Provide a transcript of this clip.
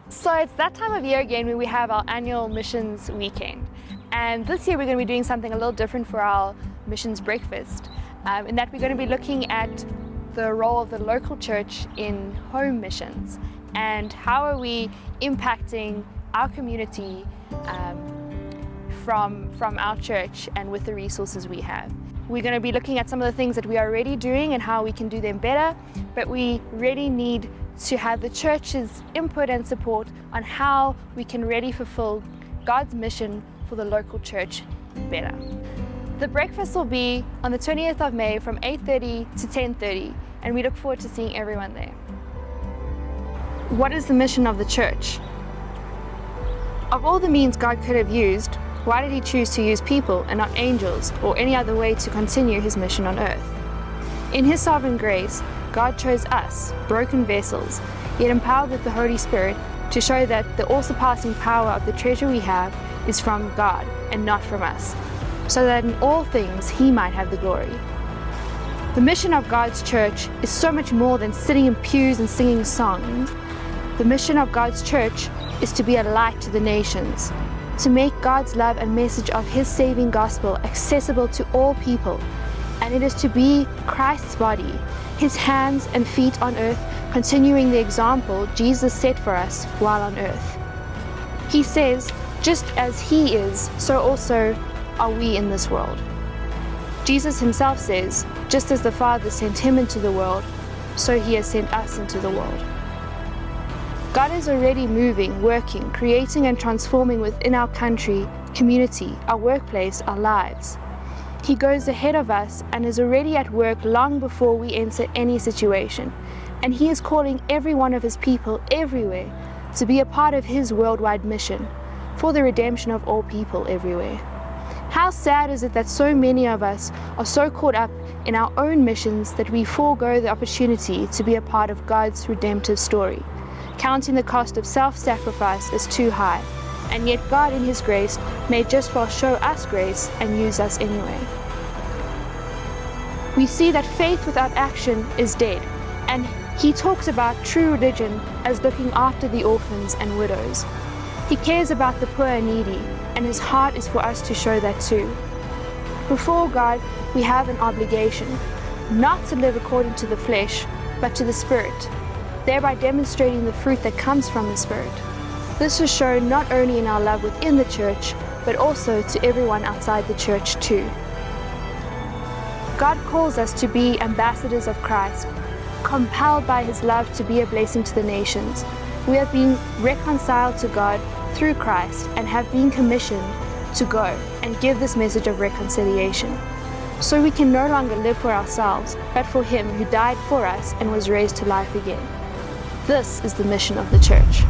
So it's that time of year again where we have our annual missions weekend. And this year we're going to be doing something a little different for our missions breakfast. In that we're going to be looking at the role of the local church in home missions and how are we impacting our community from our church and with the resources we have. We're going to be looking at some of the things that we are already doing and how we can do them better, but we really need to have the church's input and support on how we can really fulfill God's mission for the local church better. The breakfast will be on the 20th of May from 8:30 to 10:30, and we look forward to seeing everyone there. What is the mission of the church? Of all the means God could have used, why did He choose to use people and not angels or any other way to continue His mission on earth? In His sovereign grace, God chose us, broken vessels, yet empowered with the Holy Spirit, to show that the all-surpassing power of the treasure we have is from God and not from us, so that in all things He might have the glory. The mission of God's church is so much more than sitting in pews and singing songs. The mission of God's church is to be a light to the nations, to make God's love and message of His saving gospel accessible to all people, and it is to be Christ's body, His hands and feet on earth, continuing the example Jesus set for us while on earth. He says, just as He is, so also are we in this world. Jesus Himself says, just as the Father sent Him into the world, so He has sent us into the world. God is already moving, working, creating and transforming within our country, community, our workplace, our lives. He goes ahead of us and is already at work long before we enter any situation. And He is calling every one of His people everywhere to be a part of His worldwide mission for the redemption of all people everywhere. How sad is it that so many of us are so caught up in our own missions that we forego the opportunity to be a part of God's redemptive story, counting the cost of self-sacrifice as too high, and yet God in His grace may just well show us grace and use us anyway. We see that faith without action is dead, and He talks about true religion as looking after the orphans and widows. He cares about the poor and needy, and His heart is for us to show that too. Before God, we have an obligation, not to live according to the flesh, but to the Spirit, thereby demonstrating the fruit that comes from the Spirit. This is shown not only in our love within the church, but also to everyone outside the church too. God calls us to be ambassadors of Christ, compelled by His love to be a blessing to the nations. We have been reconciled to God through Christ and have been commissioned to go and give this message of reconciliation. So we can no longer live for ourselves, but for Him who died for us and was raised to life again. This is the mission of the church.